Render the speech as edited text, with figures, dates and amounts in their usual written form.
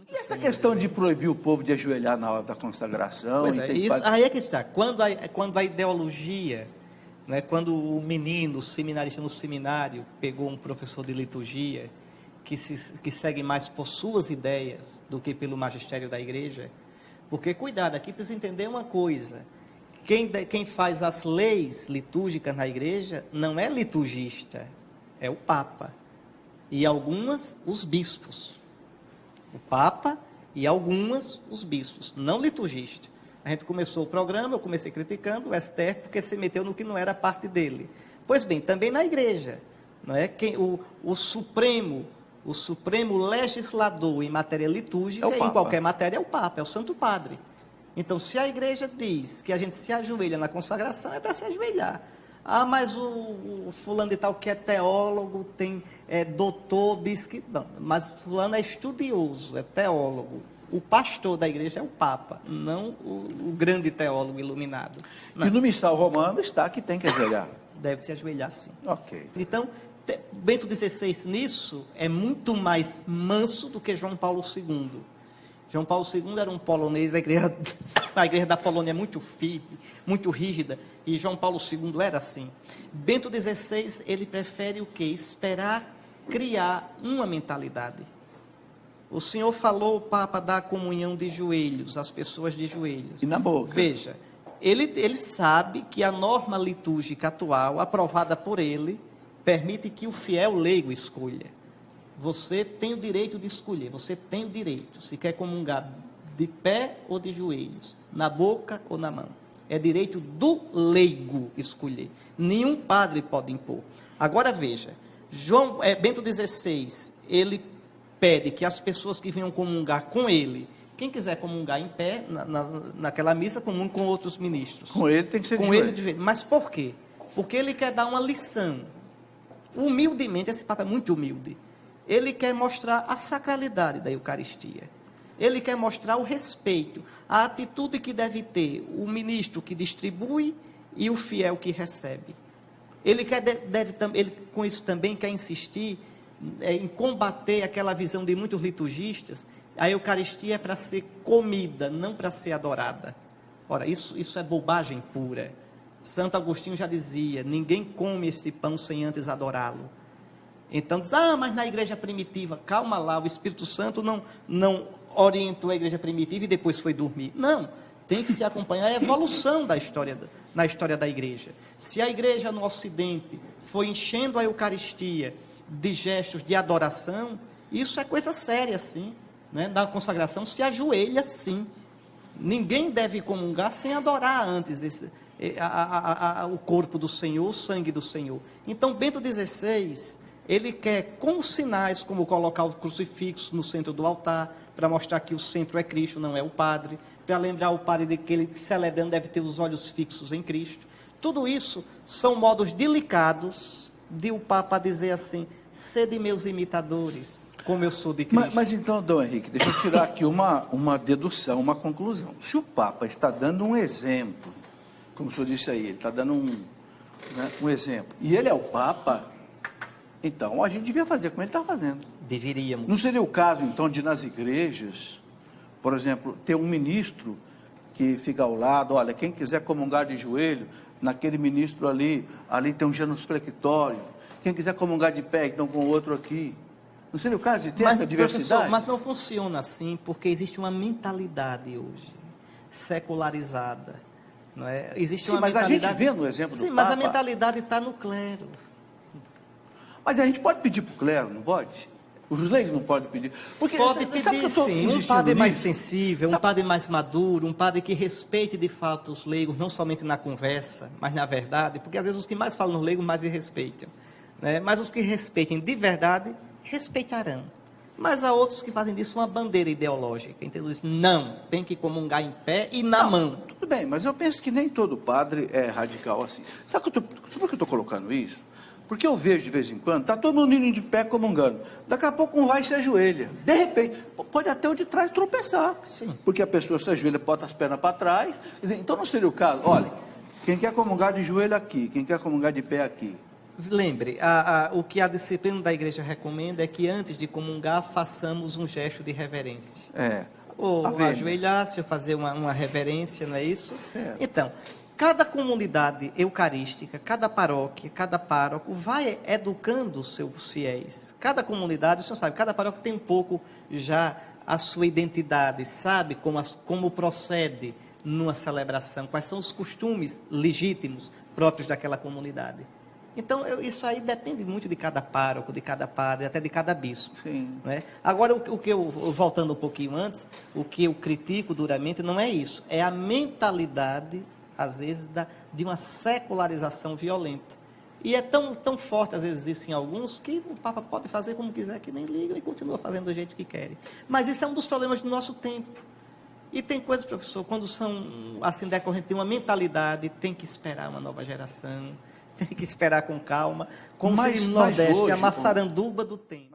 E essa questão de proibir o povo de ajoelhar na hora da consagração? Pois é, isso, aí é que está. Quando a ideologia, né, quando o menino, o seminarista no seminário, pegou um professor de liturgia que segue mais por suas ideias do que pelo magistério da igreja, porque, cuidado, aqui precisa entender uma coisa: quem faz as leis litúrgicas na igreja não é liturgista, é o Papa, e algumas os bispos. O Papa e algumas os bispos, não liturgista. A gente começou o programa, eu comecei criticando o STF porque se meteu no que não era parte dele. Pois bem, também na igreja, não é? O Supremo legislador em matéria litúrgica, em qualquer matéria, é o Papa, é o Santo Padre. Então, se a igreja diz que a gente se ajoelha na consagração, é para se ajoelhar. Ah, mas o fulano de tal que é teólogo, doutor, diz que... Não, mas fulano é estudioso, é teólogo. O pastor da igreja é o Papa, não o grande teólogo iluminado. Não. E no missal romano está que tem que ajoelhar. Deve se ajoelhar, sim. Ok. Então, Bento XVI nisso é muito mais manso do que João Paulo II. João Paulo II era um polonês, a igreja da Polônia é muito firme, muito rígida, e João Paulo II era assim. Bento XVI, ele prefere o quê? Esperar criar uma mentalidade. O Senhor falou, o Papa, da comunhão de joelhos, as pessoas de joelhos. E na boca. Veja, ele sabe que a norma litúrgica atual, aprovada por ele, permite que o fiel leigo escolha. Você tem o direito de escolher, você tem o direito, se quer comungar de pé ou de joelhos, na boca ou na mão. É direito do leigo escolher. Nenhum padre pode impor. Agora veja, Bento XVI, ele pede que as pessoas que venham comungar com ele, quem quiser comungar em pé, naquela missa, comungue com outros ministros. Com ele tem que ser de com joelho. ele de joelho. Mas por quê? Porque ele quer dar uma lição. Humildemente, esse Papa é muito humilde. Ele quer mostrar a sacralidade da Eucaristia. Ele quer mostrar o respeito, a atitude que deve ter o ministro que distribui e o fiel que recebe. Ele com isso também quer insistir em combater aquela visão de muitos liturgistas. A Eucaristia é para ser comida, não para ser adorada. Ora, isso é bobagem pura. Santo Agostinho já dizia: ninguém come esse pão sem antes adorá-lo. Então diz, mas na igreja primitiva, calma lá, o Espírito Santo não orientou a igreja primitiva e depois foi dormir. Não, tem que se acompanhar a evolução na história da igreja. Se a igreja no Ocidente foi enchendo a Eucaristia de gestos de adoração, isso é coisa séria, sim. Né? Na consagração se ajoelha, sim. Ninguém deve comungar sem adorar antes o corpo do Senhor, o sangue do Senhor. Então, Bento XVI... ele quer, com sinais, como colocar o crucifixo no centro do altar, para mostrar que o centro é Cristo, não é o padre, para lembrar o padre de que ele, celebrando, deve ter os olhos fixos em Cristo. Tudo isso são modos delicados de o Papa dizer assim: sede meus imitadores, como eu sou de Cristo. Mas então, Dom Henrique, deixa eu tirar aqui uma dedução, uma conclusão. Se o Papa está dando um exemplo, como o senhor disse aí, ele está dando um exemplo, e ele é o Papa... então, a gente devia fazer como ele está fazendo. Deveríamos. Não seria o caso, então, de nas igrejas, por exemplo, ter um ministro que fica ao lado, olha, quem quiser comungar de joelho, naquele ministro ali tem um genuflexório. Quem quiser comungar de pé, então com o outro aqui. Não seria o caso de ter essa diversidade? Professor, mas não funciona assim, porque existe uma mentalidade hoje, secularizada. Não é? Existe uma mas mentalidade... a gente vê no exemplo do Papa... Sim, mas a mentalidade está no clero. Mas a gente pode pedir para o clero, não pode? Os leigos não podem pedir. Porque, pode pedir, sim. Um padre mais sensível, sabe? Um padre mais maduro, um padre que respeite de fato os leigos, não somente na conversa, mas na verdade, porque às vezes os que mais falam nos leigos mais respeitam. Né? Mas os que respeitem de verdade, respeitarão. Mas há outros que fazem disso uma bandeira ideológica. Então, eles não, tem que comungar em pé e na mão. Tudo bem, mas eu penso que nem todo padre é radical assim. Sabe por que eu estou colocando isso? Porque eu vejo de vez em quando, está todo mundo indo de pé comungando. Daqui a pouco um vai e se ajoelha. De repente, pode até o de trás tropeçar. Sim. Porque a pessoa se ajoelha, bota as pernas para trás. Então não seria o caso, olha, quem quer comungar de joelho aqui, quem quer comungar de pé aqui. Lembre, o que a disciplina da igreja recomenda é que antes de comungar façamos um gesto de reverência. Ou ajoelhar-se, ou fazer uma reverência, não é isso? Certo. Então, cada comunidade eucarística, cada paróquia, cada pároco vai educando os seus fiéis. Cada comunidade, o senhor sabe, cada paróquia tem um pouco já a sua identidade, sabe como procede numa celebração, quais são os costumes legítimos próprios daquela comunidade. Então, isso aí depende muito de cada pároco, de cada padre, até de cada bispo. Sim. Né? Agora, o que voltando um pouquinho antes, o que eu critico duramente não é isso, é a mentalidade, às vezes, de uma secularização violenta. E é tão forte, às vezes, isso em alguns, que o Papa pode fazer como quiser, que nem liga e continua fazendo do jeito que quer. Mas isso é um dos problemas do nosso tempo. E tem coisas, professor, quando são, assim, decorrente de uma mentalidade, tem que esperar uma nova geração, tem que esperar com calma, como se no Nordeste, a maçaranduba do tempo.